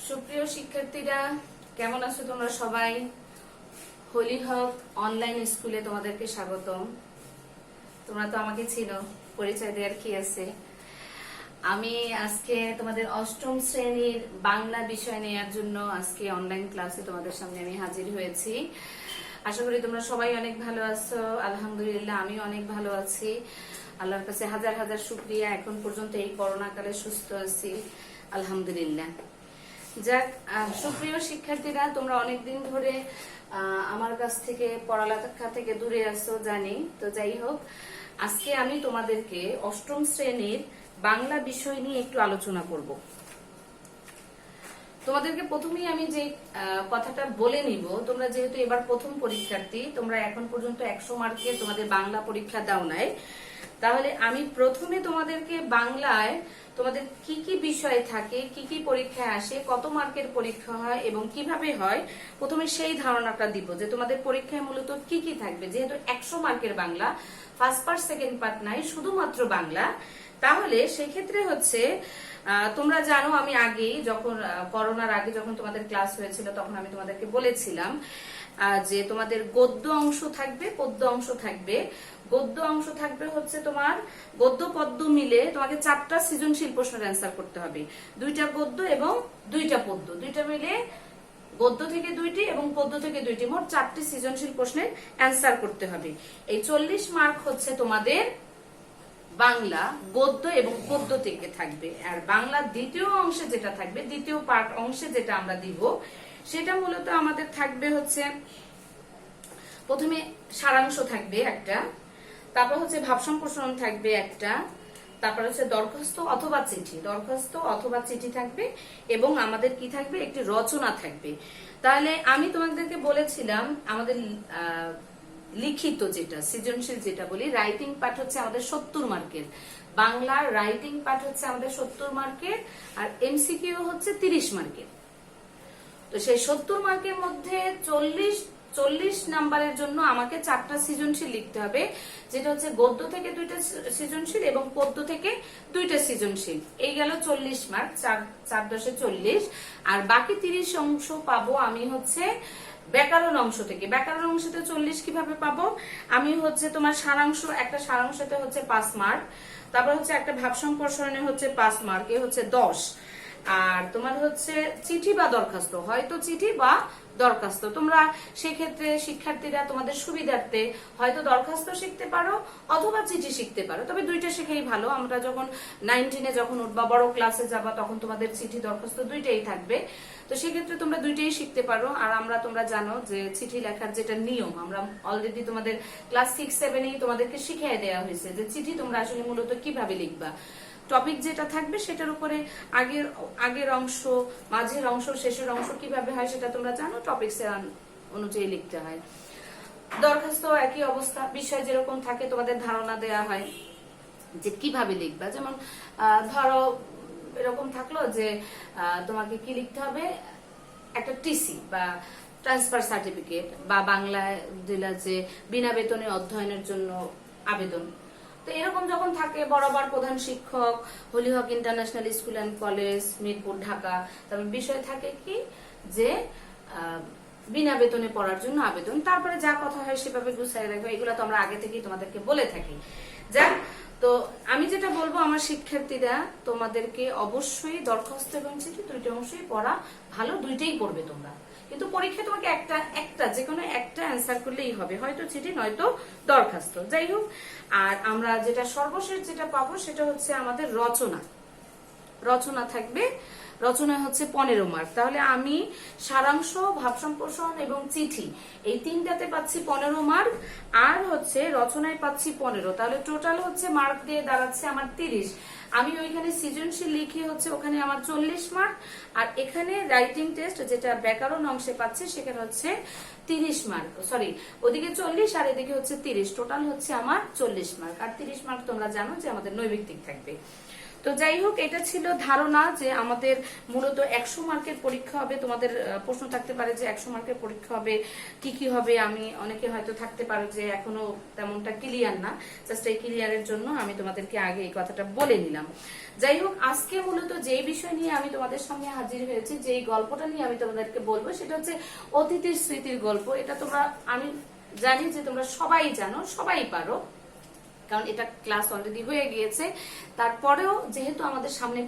সুপ্রিয় শিক্ষার্থীরা, কেমন আছো তোমরা সবাই? হোলি হক অনলাইন স্কুলে তোমাদেরকে স্বাগতম। তোমরা তো আমাকে চিনো, পরিচয় দেওয়ার কি আছে। আমি আজকে তোমাদের অষ্টম শ্রেণীর বাংলা বিষয় নেওয়ার জন্য আজকে অনলাইন ক্লাসে তোমাদের সামনে আমি হাজির হয়েছি। আশা করি তোমরা সবাই অনেক ভালো আছো। আলহামদুলিল্লাহ, আমি অনেক ভালো আছি। আল্লাহর কাছে হাজার হাজার শুকরিয়া, এখন পর্যন্ত এই করোনা কালে সুস্থ আছি, আলহামদুলিল্লাহ। যাক, সুপ্রিয় শিক্ষার্থীরা, তোমরা অনেকদিন ধরে আমার কাছ থেকে পড়ালেখা থেকে দূরে আছো জানি। তো যাই হোক, আজকে আমি তোমাদেরকে অষ্টম শ্রেণীর বাংলা বিষয় নিয়ে একটু আলোচনা করব। তোমাদেরকে প্রথমেই আমি যে কথাটা বলে নিব, তোমরা যেহেতু এবার প্রথম পরীক্ষার্থী, তোমরা এখন পর্যন্ত 100 মার্কের তোমাদের বাংলা পরীক্ষা দাও নাই, তাহলে আমি প্রথমে তোমাদেরকে বাংলায় তোমাদের কি কি বিষয় থাকে, কি কি পরীক্ষায় আসে, কত মার্কের পরীক্ষা হয় এবং কিভাবে হয়, প্রথমে সেই ধারণাটা দিব যে তোমাদের পরীক্ষায় মূলত কি কি থাকবে। যেহেতু 100 মার্কের Bangla, first part second part নাই, শুধুমাত্র বাংলা, তাহলে সেক্ষেত্রে হচ্ছে তোমরা জানো আমি আগেই যখন করোনার আগে যখন তোমাদের ক্লাস হয়েছিল তখন আমি তোমাদেরকে বলেছিলাম যে তোমাদের গদ্য অংশ থাকবে, পদ্য অংশ থাকবে। গদ্য অংশ থাকবে হচ্ছে তোমার গদ্য পদ্য মিলে তোমাকে 4টা সৃজনশীল প্রশ্নের অ্যান্সার করতে হবে। 2টা গদ্য এবং 2টা পদ্য, 2টা মিলে গদ্য থেকে 2টি এবং পদ্য থেকে 2টি, মোট 4টি সৃজনশীল প্রশ্নের অ্যান্সার করতে হবে। এই 40 মার্ক হচ্ছে তোমাদের বাংলা গদ্য এবং পদ্য থেকে থাকবে। আর বাংলা দ্বিতীয় অংশে যেটা থাকবে, দ্বিতীয় পার্ট অংশে যেটা আমরা দিব, সেটা মূলত আমাদের থাকবে হচ্ছে প্রথমে সারাংশ থাকবে একটা, তারপর হচ্ছে ভাব সম্প্রসারণ থাকবে একটা, তারপর হচ্ছে দরখাস্ত অথবা চিঠি, দরখাস্ত অথবা চিঠি থাকবে এবং আমাদের কি থাকবে, একটি রচনা থাকবে। তাহলে আমি তোমাদেরকে বলেছিলাম আমাদের লিখিত যেটা সৃজনশীল যেটা বলি, রাইটিং পার্ট হচ্ছে আমাদের 70 মার্কের, বাংলার রাইটিং পার্ট হচ্ছে আমাদের 70 মার্কের, আর এমসিকিউ হচ্ছে 30 মার্কের। তো সেই 70 মার্কের মধ্যে 40 নাম্বারের জন্য আমাকে 4টা সৃজনশীল লিখতে হবে, যেটা হচ্ছে গদ্য থেকে 2টা সৃজনশীল এবং পদ্য থেকে 2টা সৃজনশীল। এই গেল 40 মার্ক, 4 10 40। আর বাকি 30 অংশ পাবো আমি হচ্ছে ব্যাকরণ অংশ থেকে। ব্যাকরণ অংশতে 40 কিভাবে পাবো, আমি হচ্ছে তোমার সারাংশ, একটা সারাংশতে হচ্ছে 5 মার্ক, তারপর হচ্ছে একটা ভাব সম্প্রসারণে হচ্ছে 5 মার্ক, এ হচ্ছে 10। আর তোমার হচ্ছে চিঠি বা দরখাস্ত, হয়তো চিঠি বা দরখাস্ত, তোমরা সেক্ষেত্রে শিক্ষার্থীরা তোমাদের সুবিধার্থে হয়তো দরখাস্ত শিখতে পারো অথবা চিঠি শিখতে পারো, তবে 2টা শিখেই ভালো। আমরা যখন 9-10 যখন উঠবা, বড় ক্লাসে যাবা, তখন তোমাদের চিঠি দরখাস্ত 2টাই থাকবে। তো সেক্ষেত্রে তোমরা 2টাই শিখতে পারো। আর আমরা, তোমরা জানো যে চিঠি লেখার যেটা নিয়ম, আমরা অলরেডি তোমাদের ক্লাস 6-7 তোমাদেরকে শিখিয়ে দেওয়া হয়েছে যে চিঠি তোমরা আসলে মূলত কিভাবে লিখবা। টপিক যেটা থাকবে সেটার উপরে আগের অংশ, মাঝের অংশ, শেষের অংশ কিভাবে হয় সেটা তোমরা জানো, টপিকস অনুযায়ী লিখতে হয়। দরখাস্ত একই অবস্থা, বিষয় যেরকম থাকে তোমাদের ধারণা দেয়া হয় যে কিভাবে লিখবা। যেমন ধরো এরকম থাকলো যে তোমাকে কি লিখতে হবে, একটা টিসি বা ট্রান্সফার সার্টিফিকেট, বা বাংলায় দিলা যে বিনা বেতনে অধ্যয়নের জন্য আবেদন। তো এরকম যখন থাকে, বরাবর প্রধান শিক্ষক, holy Haque international school and college, Mirpur, Dhaka, তারপর বিষয় থাকে কি যে বিনা বেতনে পড়ার জন্য আবেদন। তারপরে যা কথা হয় সেভাবে গুছাই রাখবে, এগুলো তো আমরা আগে থেকেই তোমাদেরকে বলে থাকি। যাক, তো আমি যেটা বলবো আমার শিক্ষার্থীরা, তোমাদেরকে অবশ্যই দরখাস্ত এবং চিঠি 2টা অংশই পড়া ভালো, 2টাই পড়বে তোমরা। কিন্তু পরীক্ষায় তোমাকে একটা যে কোনো একটা অ্যান্সার করলেই হবে, হয়তো চিঠি নয়তো দরখাস্ত, যাই হোক। আর আমরা যেটা সর্বশেষ যেটা পাবো সেটা হচ্ছে আমাদের রচনা। রচনা থাকবে, রচনা হচ্ছে 15 মার্ক। তাহলে আমি সারাংশ, ভাব সম্প্রসারণ এবং চিঠি এই 3টাতে পাচ্ছি 15 মার্ক, আর হচ্ছে রচনায় পাচ্ছি 15। তাহলে টোটাল হচ্ছে মার্ক দিয়ে দাঁড়াচ্ছে আমার 30। আমি ওইখানে সৃজনশীল লিখে হচ্ছে ওখানে আমার 40 মার্ক, আর এখানে রাইটিং টেস্ট যেটা ব্যাকরণ অংশে পাচ্ছে সেখানে হচ্ছে 30 মার্ক, সরি ওদিকে 40 আর এদিকে হচ্ছে 30, টোটাল হচ্ছে আমার 40 মার্ক। আর 30 মার্ক তোমরা জানো যে আমাদের নৈর্ব্যক্তিক থাকবে। তো তো যাই হোক, এটা ছিল ধারণা যে আমাদের মূলত 100 মার্কের পরীক্ষা হবে। তোমাদের প্রশ্ন থাকতে পারে যে 100 মার্কের পরীক্ষা হবে, কি কি হবে। আমি অনেকে হয়তো থাকতে পারো যে এখনো তেমনটা ক্লিয়ার না, জাস্ট এই ক্লিয়ারের জন্য আমি তোমাদেরকে আগে এই কথাটা বলে নিলাম। যাই হোক, আজকে মূলত যেই বিষয় নিয়ে আমি তোমাদের সামনে হাজির হয়েছি, যেই গল্পটা নিয়ে আমি তোমাদেরকে বলবো, সেটা হচ্ছে অতীতের স্মৃতির গল্প। এটা তোমরা, আমি জানি যে তোমরা সবাই জানো, সবাই পারো, কারণ এটা ক্লাস অলরেডি হয়ে গিয়েছে। তারপরেও যেহেতু আমাদের সামনে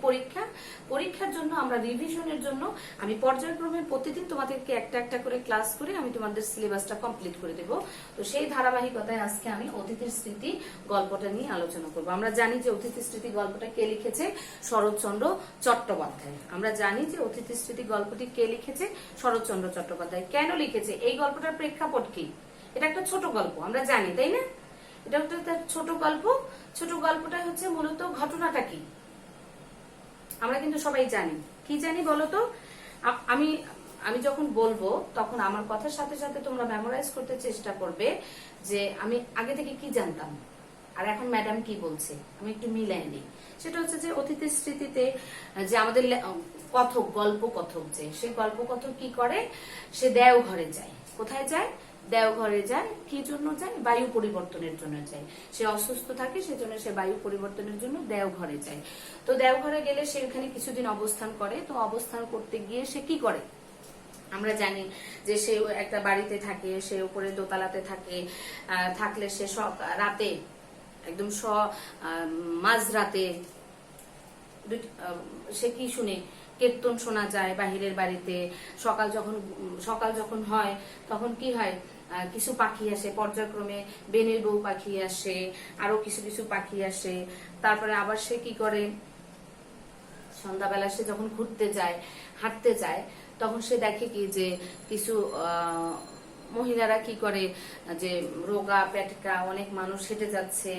পরীক্ষার জন্য আমরা রিভিশনের জন্য আমি পর্যায়ক্রমে প্রতিদিন তোমাদেরকে একটা একটা করে ক্লাস করে আমি তোমাদের সিলেবাসটা কমপ্লিট করে দেব। তো সেই ধারাবাহিকতায় আজকে আমি অতীতের স্মৃতি গল্পটা নিয়ে আলোচনা করব। আমরা জানি যে অতীতের স্মৃতি গল্পটা কে লিখেছে? শরৎচন্দ্র চট্টোপাধ্যায়। আমরা জানি যে অতীতের স্মৃতি গল্পটি কে লিখেছে? শরৎচন্দ্র চট্টোপাধ্যায়। কেন লিখেছে? এই গল্পটার প্রেক্ষাপট কি? এটা একটা ছোট গল্প, আমরা জানি, তাই না? এটা একটা ছোট গল্প। ছোট গল্পটা হচ্ছে মূলত ঘটনাটা কি আমরা কিন্তু সবাই জানি। কি জানি বলতো? আমি আমি যখন বলবো তখন আমার কথার সাথে সাথে তোমরা মেমোরাইজ করতে চেষ্টা করবে যে আমি আগে থেকে কি জানতাম আর এখন ম্যাডাম কি বলছে, আমি একটু মিলাই নিই। সেটা হচ্ছে যে অতীতের স্মৃতিতে যে আমাদের কথক, গল্প কথক, যে সে গল্প কথক কি করে? সে দেওঘরে যায়। কোথায় যায়? দেওঘরে যায়। কি জন্য যায়? বায়ু পরিবর্তনের জন্য যায়। সে অসুস্থ থাকে, সেজন্য সে বায়ু পরিবর্তনের জন্য দেওঘরে যায়। তো দেওঘরে গেলে সে ওখানে কিছুদিন অবস্থান করে। তো অবস্থান করতে গিয়ে সে কি করে? আমরা জানি যে সে একটা বাড়িতে থাকে, সে উপরে দোতলাতে থাকে। থাকলে সে রাতে একদম মাঝরাতে সে কি শুনে? কীর্তন শোনা যায় বাহিরের বাড়িতে। সকাল যখন হয় তখন কি হয়? কিছু পাখি আসে পর্যায়ক্রমে, বেনের বউ পাখি আসে, আরো কিছু কিছু পাখি আসে। তারপরে আবার সে কি করে? সন্ধ্যাবেলা সে যখন ঘুরতে যায়, হাঁটতে যায়, তখন সে দেখে কি যে কিছু মহিলারা কি করে, যে রোগা পেটকা অনেক মানুষ হেঁটে যাচ্ছে,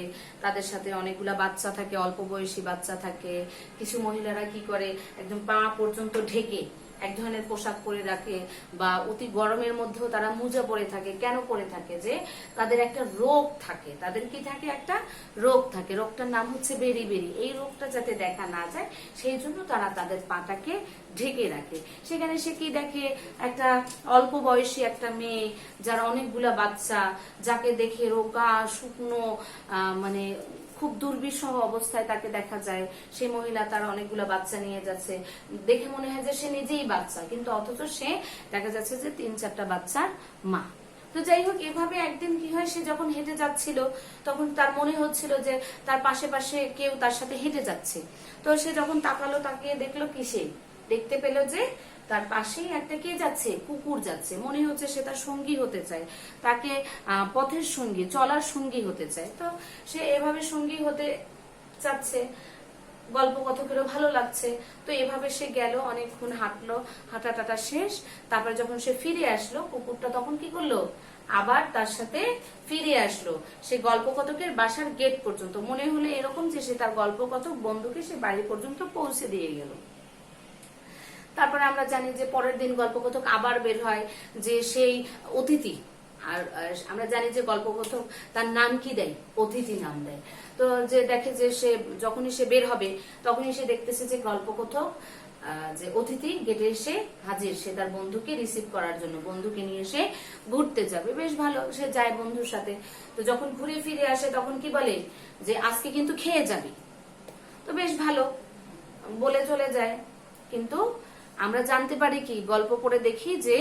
তাদের সাথে অনেকগুলা বাচ্চা থাকে, অল্প বয়সী বাচ্চা থাকে। কিছু মহিলারা কি করে? একদম পা পর্যন্ত ঢেকে এক ধরনের পোশাক পরে রাখে, বা অতি গরমের মধ্যেও তারা মোজা পরে থাকে। কেন পরে থাকে? যে তাদের একটা রোগ থাকে। তাদের কি থাকে? একটা রোগ থাকে। রোগটার নাম হচ্ছে বেরি। এই রোগটা যাতে দেখা না যায় সেই জন্য তারা তাদের পাটাকে ঢেকে রাখে। সেখানে সে কি দেখে? একটা অল্প বয়সী একটা মেয়ে, যার অনেকগুলা বাচ্চা, যাকে দেখে রোগা শুকনো, মানে খুব দুর্বিষহ অবস্থায় তাকে দেখা যায়। সেই মহিলা তার অনেকগুলো বাচ্চা নিয়ে যাচ্ছে। দেখে মনে হয় যে সে নিজেই বাচ্চা, কিন্তু অথচ সে দেখা যাচ্ছে যে 3-4টা বাচ্চার মা। তো যাই হোক, এভাবে একদিন কি হয়? সে যখন হেঁটে যাচ্ছিল তখন তার মনে হচ্ছিল যে তার পাশে পাশে কেউ তার সাথে হেঁটে যাচ্ছে। তো সে যখন তাকালো, তাকিয়ে দেখলো কি? সে দেখতে পেল যে তার পাশেই একটা কে যাচ্ছে? কুকুর যাচ্ছে। মনে হচ্ছে সে তার সঙ্গী হতে চায়, তাকে পথের সঙ্গী, চলার সঙ্গী হতে চায়। তো সে এভাবে সঙ্গী হতে চাচ্ছে। গল্প কথকেরও ভালো লাগছে। তো এভাবে সে গেল, অনেকক্ষণ হাঁটলো, হাঁটা টাটা শেষ। তারপরে যখন সে ফিরে আসলো, কুকুরটা তখন কি করলো? আবার তার সাথে ফিরে আসলো সে গল্প কথকের বাসার গেট পর্যন্ত। মনে হলো এরকম যে সে তার গল্প কথক বন্ধুকে সে বাড়ি পর্যন্ত পৌঁছে দিয়ে গেল। তারপরে আমরা জানি যে পরের দিন গল্পকথক আবার বের হয়, যে সেই অতিথি। আর আমরা জানি যে গল্পকথক তার নাম কি দেয়? অতিথি নাম দেয়। তো যে দেখে যে সে যখনই সে বের হবে তখনই সে দেখতেছে যে গল্পকথক, যে অতিথি গেটে এসে হাজির। সে তার বন্ধুকে রিসিভ করার জন্য, বন্ধুকে নিয়ে সে ঘুরতে যাবে। বেশ ভালো, সে যায় বন্ধুর সাথে। তো যখন ঘুরে ফিরে আসে তখন কি বলে? যে আজকে কিন্তু খেয়ে যাবি। তো বেশ ভালো বলে চলে যায়। কিন্তু আমরা জানতে পারি কি? গল্প পড়ে দেখি যে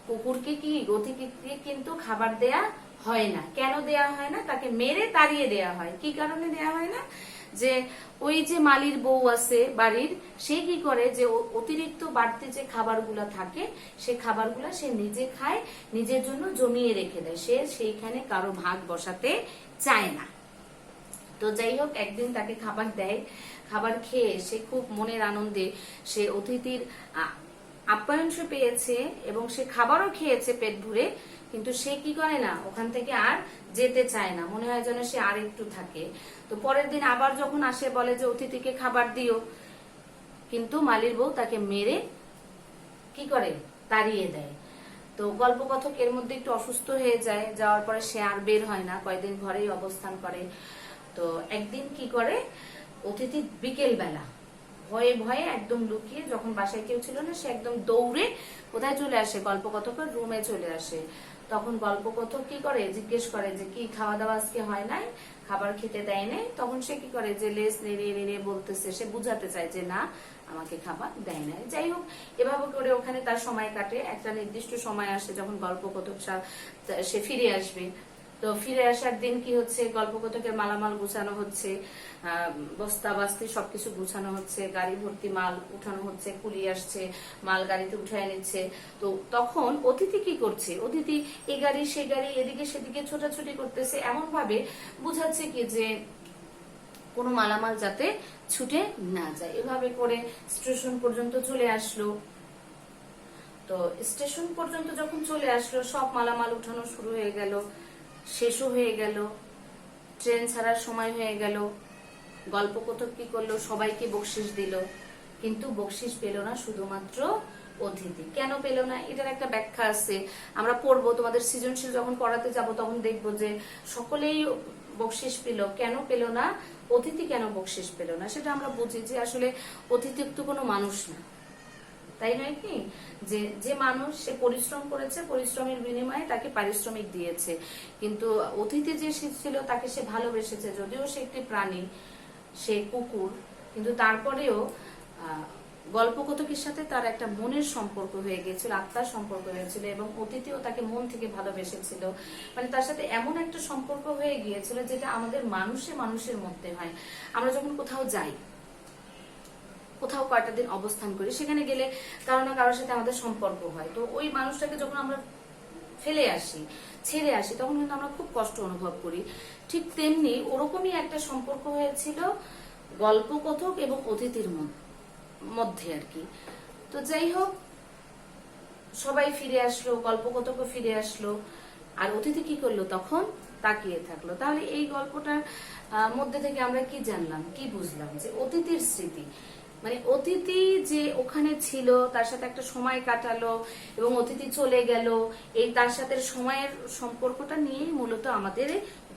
কুকুরকে কি, অতিথিকে কিন্তু খাবার দেয়া হয় না। কেন দেয়া হয় না? তাকে মেরে তাড়িয়ে দেয়া হয়। কি কারণে দেয়া হয় না? যে ওই যে মালির বউ আছে বাড়ির, সে কি করে? যে অতিরিক্ত বাড়তি যে খাবারগুলা থাকে সে খাবারগুলা সে নিজে খায়, নিজের জন্য জমিয়ে রেখে দেয়। সে সেইখানে কারো ভাগ বসাতে চায় না। তো যাই হোক, একদিন তাকে খাবার দেয়। খাবার খেয়ে সে খুব মনের আনন্দে সে অতিথির আপ্যায়ন সে পেয়েছে এবং সে খাবারও খেয়েছে পেট ভরে, কিন্তু সে কি করে না? ওখান থেকে আর যেতে চায় না। মনে হয় যেন সে আর একটু থাকে। তো পরের দিন আবার যখন আসে, বলে যে অতিথিকে খাবার দিও, কিন্তু মালির বউ তাকে মেরে কি করে? তাড়িয়ে দেয়। তো গল্পকথক এর মধ্যে একটু অসুস্থ হয়ে যায়। যাওয়ার পরে সে আর বের হয় না, কয়েকদিন ঘরেই অবস্থান করে। তো একদিন কি করে? অতিথি বিকেল বেলা ভয়ে ভয়ে একদম লুকিয়ে, যখন বাসায় কেউ ছিল না, সে একদম দৌড়ে কোথায় চলে আসে, গল্পকথকের রুমে চলে আসে। তখন গল্পকথক কি করে, জিজ্ঞেস করে যে কি খাওয়া দাওয়া আজকে হয় নাই, খাবার খেতে দেয় নাই। তখন সে কি করে, যে লেজ নেড়ে নেড়ে বলতেছে, সে বুঝাতে চায় যে না, আমাকে খাবার দেয় নাই। যাই হোক, এভাবে করে ওখানে তার সময় কাটে। একটা নির্দিষ্ট সময় আসে যখন গল্পকথক সে ফিরে আসবে। তো ফিরে আসার দিন কি হচ্ছে, গল্পকথকের মালামাল গুছানো হচ্ছে, বস্তা বাস্তি সবকিছু গুছানো হচ্ছে, গাড়ি ভর্তি মাল উঠানো হচ্ছে, কুলি আসছে, মাল গাড়িতে উঠায় নিচ্ছে। তো তখন অতিথি কি করছে, অতিথি এই গাড়ি সে গাড়ি এদিকে সেদিকে ছোটাছুটি করতেছে, এমন ভাবে বুঝাচ্ছে কি যে কোনো মালামাল যাতে ছুটে না যায়। এভাবে করে স্টেশন পর্যন্ত চলে আসলো। তো স্টেশন পর্যন্ত যখন চলে আসলো, সব মালামাল উঠানো শুরু হয়ে গেল, শেষও হয়ে গেল, ট্রেন ছাড়ার সময় হয়ে গেল। গল্পকথক কি করলো, সবাইকে বকশিস দিল, কিন্তু বকশিস পেল না শুধুমাত্র অতিথি। কেন পেল না, এটার একটা ব্যাখ্যা আছে, আমরা পড়বো। তোমাদের সৃজনশীল যখন পড়াতে যাব তখন দেখবো যে সকলেই বকশিস পেল, কেন পেল না, অতিথি কেন বকশিস পেল না, সেটা আমরা বুঝি যে আসলে অতিথি তো কোনো মানুষ না, তাই নয় কি, যে যে মানুষ সে পরিশ্রম করেছে, পরিশ্রমের বিনিময়ে তাকে পারিশ্রমিক দিয়েছে। কিন্তু অতিথি যে ছিল তাকে সে ভালোবেসেছে, যদিও সে একটি প্রাণী, সে কুকুর, কিন্তু তারপরেও গল্পকথকের সাথে তার একটা মনের সম্পর্ক হয়ে গিয়েছিল, আত্মার সম্পর্ক হয়েছিল, এবং অতিথিও তাকে মন থেকে ভালোবেসেছিল। মানে তার সাথে এমন একটা সম্পর্ক হয়ে গিয়েছিল যেটা আমাদের মানুষের মধ্যে হয়। আমরা যখন কোথাও যাই, কোথাও কয়টা দিন অবস্থান করি, সেখানে গেলে কারো না কারোর সাথে আমাদের সম্পর্ক হয়। তো ওই মানুষটাকে যখন আমরা ফেলে আসি, ছেড়ে আসি, তখন কিন্তু আমরা খুব কষ্ট অনুভব করি। ঠিক তেমনি ওরকমই একটা সম্পর্ক হয়েছিল গল্পকথক এবং অতিথির মধ্যে আর কি। তো যাই হোক, সবাই ফিরে আসলো, গল্পকথকও ফিরে আসলো, আর অতিথি কি করলো, তখন তাকিয়ে থাকলো। তাহলে এই গল্পটার মধ্যে থেকে আমরা কি জানলাম, কি বুঝলাম, যে অতিথির স্মৃতি, মানে অতিথি যে ওখানে ছিল, তার সাথে একটা সময় কাটালো এবং অতিথি চলে গেল, এই তার সাথে সময়ের সম্পর্কটা নিয়েই মূলত আমাদের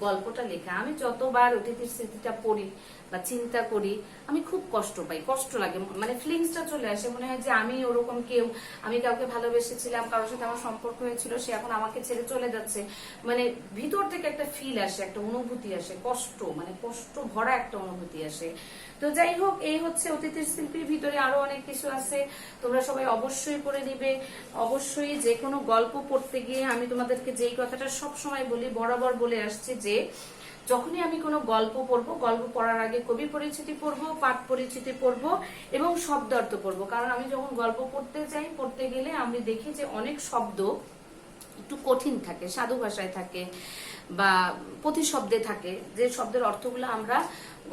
গল্পটা লেখা। আমি যতবার অতিথির স্মৃতিটা পড়ি বা চিন্তা করি, আমি খুব কষ্ট পাই, কষ্ট লাগে, মানে ফিলিংসটা চলে আসে, মনে হয় যে আমি ওরকম কেউ, আমি কাউকে ভালোবেসেছিলাম, কারোর সাথে আমার সম্পর্ক হয়েছিল, সে এখন আমাকে ছেড়ে চলে যাচ্ছে। মানে ভিতর থেকে একটা ফিল আসে, একটা অনুভূতি আসে, কষ্ট, মানে কষ্ট ভরা একটা অনুভূতি আসে। তো যাই হোক, এই হচ্ছে অতিথির শিল্পীর ভিতরে আরো অনেক কিছু আছে, তোমরা সবাই অবশ্যই পড়ে নিবে। অবশ্যই যে কোনো গল্প পড়তে গিয়ে আমি তোমাদেরকে যেই কথাটা সব সময় বলি, বরাবর বলে আসছি, যে যখনই আমি কোনো গল্প পড়বো, গল্প পড়ার আগে কবি পরিচিতি পড়বো, পাঠ পরিচিতি পড়বো এবং শব্দার্থ পড়বো। কারণ আমি যখন গল্প পড়তে যাই, পড়তে গেলে আমি দেখি যে অনেক শব্দ একটু কঠিন থাকে, সাধু ভাষায় থাকে বা প্রতিশব্দে থাকে, যে শব্দের অর্থগুলো আমরা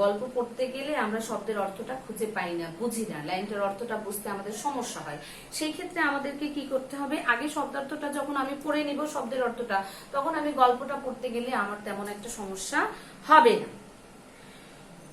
গল্প পড়তে গেলে আমরা শব্দের অর্থটা খুঁজে পাই না, বুঝি না, লাইনটার অর্থটা বুঝতে আমাদের সমস্যা হয়। সেই ক্ষেত্রে আমাদেরকে কি করতে হবে, আগে শব্দার্থটা যখন আমি পড়ে নিব, শব্দের অর্থটা, তখন আমি গল্পটা পড়তে গেলে আমার তেমন একটা সমস্যা হবে না।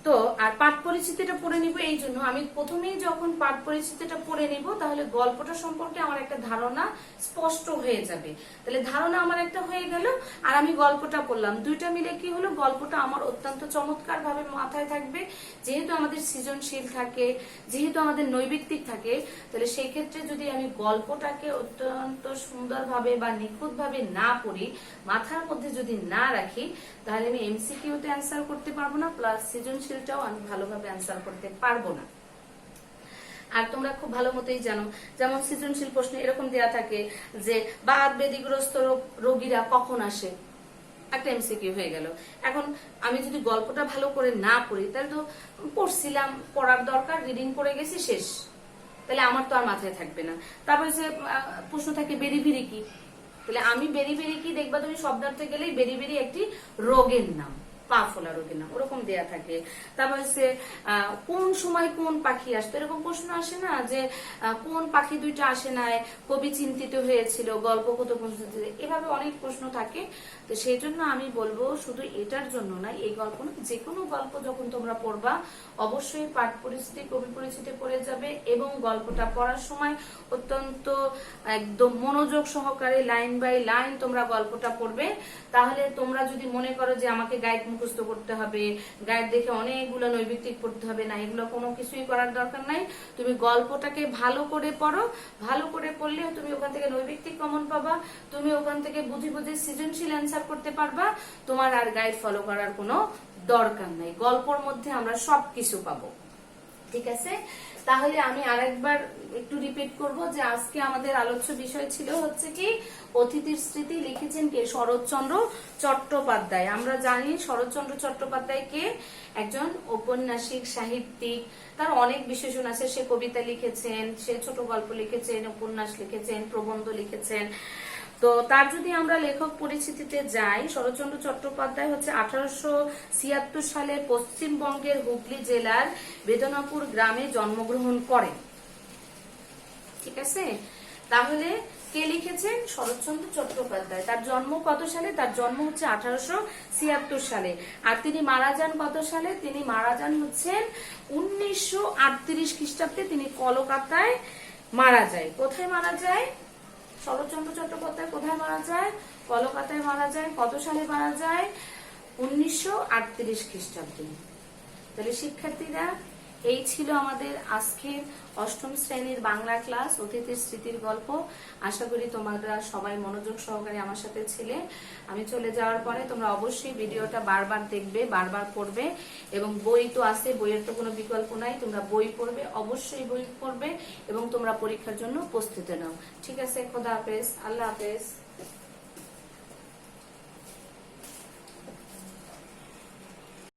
তো আর পাঠ পরিচিতিটা পড়ে নিব, এই জন্য আমি প্রথমেই যখন পাঠ পরিচিতিটা পড়ে নিব, তাহলে গল্পটা সম্পর্কে আমার একটা ধারণা স্পষ্ট হয়ে যাবে। তাহলে ধারণা আমার একটা হয়ে গেল, আর আমি গল্পটা পড়লাম, দুইটা মিলে কি হলো, গল্পটা আমার অত্যন্ত চমৎকার ভাবে মাথায় থাকবে। যেহেতু আমাদের সৃজনশীল থাকে, যেহেতু আমাদের নৈবিত্তিক থাকে, তাহলে সেই ক্ষেত্রে যদি আমি গল্পটাকে অত্যন্ত সুন্দরভাবে বা নিখুঁত ভাবে না পড়ি, মাথার মধ্যে যদি না রাখি, তাহলে আমি এমসিকিউতে অ্যান্সার করতে পারবো না, প্লাস সৃজনশীলটাও আমি ভালোভাবে অ্যান্সার করতে পারবো না। আর তোমরা খুব ভালো মতোই জানো, যেমন সৃজনশীল প্রশ্ন এরকম দেয়া থাকে যে বাত বেদিগ্রস্ত রোগীরা কখন আসে, একটা এমসিকিউ হয়ে গেল। এখন আমি যদি গল্পটা ভালো করে না পড়ি, তাহলে তো পড়ছিলাম, পড়ার দরকার, রিডিং করে গেছি, শেষ, তাহলে আমার তো আর মাথায় থাকবে না। তারপরে যে প্রশ্ন থাকে বেরি বেরি কি, তাহলে আমি বেরি বেরি কি, দেখবা তুমি শব্দার্থে গেলেই বেরি বেরি একটি রোগের নাম, পা ফোলা রোগের নাম, ওরকম দেয়া থাকে। তারপর হচ্ছে কোন সময় কোন পাখি আসতো, এরকম প্রশ্ন আসে না, যে কোন পাখি দুইটা আসে নাই, কবি চিন্তিত হয়েছিল, গল্প কত প্রশ্ন, এভাবে অনেক প্রশ্ন থাকে। তো সেই জন্য আমি বলবো, শুধু এটার জন্য না, এই গল্প না, যে কোনো গল্প যখন তোমরা পড়বা, অবশ্যই পাঠ পরিচিতি, কবি পরিচিতি পড়ে যাবে, এবং গল্পটা পড়ার সময় অত্যন্ত একদম মনোযোগ সহকারে লাইন বাই লাইন তোমরা গল্পটা পড়বে। তাহলে তোমরা যদি মনে করো যে আমাকে গাইড মুখস্থ মুখস্থ করতে হবে, গাইড দেখে অনেকগুলো নৈবিত্তিক পড়তে হবে না, এগুলো কোনো কিছুই করার দরকার নাই। তুমি গল্পটাকে ভালো করে পড়ো, ভালো করে পড়লে তুমি ওখান থেকে নৈবিত্তিক কমন পাবা, তুমি ওখান থেকে বুঝে বুঝে সৃজনশীল অ্যান্সার করতে পারবা, তোমার আর গাইড ফলো করার কোনো দরকার নাই। গল্পর মধ্যে আমরা সবকিছু পাবো। ঠিক আছে, তাহলে আমি আরেকবার একটু রিপিট করব যে আজকে আমাদের আলোচ্য বিষয় ছিল হচ্ছে কি অতিথির স্মৃতি। লিখেছেন কে? শরৎচন্দ্র চট্টোপাধ্যায়। আমরা জানি শরৎচন্দ্র চট্টোপাধ্যায় কে? একজন ঔপন্যাসিক, সাহিত্যিক। তার অনেক বিশেষণ আছে। সে কবিতা লিখেছেন, সে ছোট গল্প লিখেছেন, উপন্যাস লিখেছেন, প্রবন্ধ লিখেছেন। তো তার যদি আমরা লেখক পরিচিতিতে যাই, শরৎচন্দ্র চট্টোপাধ্যায় হচ্ছে 1876 সালে পশ্চিমবঙ্গের হুগলি জেলার বেদনাপুর গ্রামে জন্মগ্রহণ করেন। ঠিক আছে, তাহলে কে লিখেছেন? শরৎচন্দ্র চট্টোপাধ্যায়। তার জন্ম কত সালে? তার জন্ম হচ্ছে 1876 সালে। আর তিনি মারা যান কত সালে? তিনি মারা যান হচ্ছেন 1938 খ্রিস্টাব্দে। তিনি কলকাতায় মারা যায়। কোথায় মারা যায়? শরৎচন্দ্র চট্টোপাধ্যায় কোথায় মারা যায়? কলকাতায় মারা যায়। কত সালে মারা যায়? 1938 খ্রিস্টাব্দে। তাহলে শিক্ষার্থীরা, এই ছিল আমাদের আজকের অষ্টম শ্রেণীর বাংলা ক্লাস, অতিথির স্মৃতির গল্প। আশা করি তোমরা সবাই মনোযোগ সহকারে আমার সাথে ছিলে। আমি চলে যাওয়ার পরে তোমরা অবশ্যই ভিডিওটা বারবার দেখবে, বারবার পড়বে, এবং বই তো আছে, বইয়ের তো কোনো বিকল্প নাই। তোমরা বই পড়বে, অবশ্যই বই পড়বে, এবং তোমরা পরীক্ষার জন্য প্রস্তুতি নাও। ঠিক আছে, খোদা হাফেজ, আল্লাহ হাফেজ।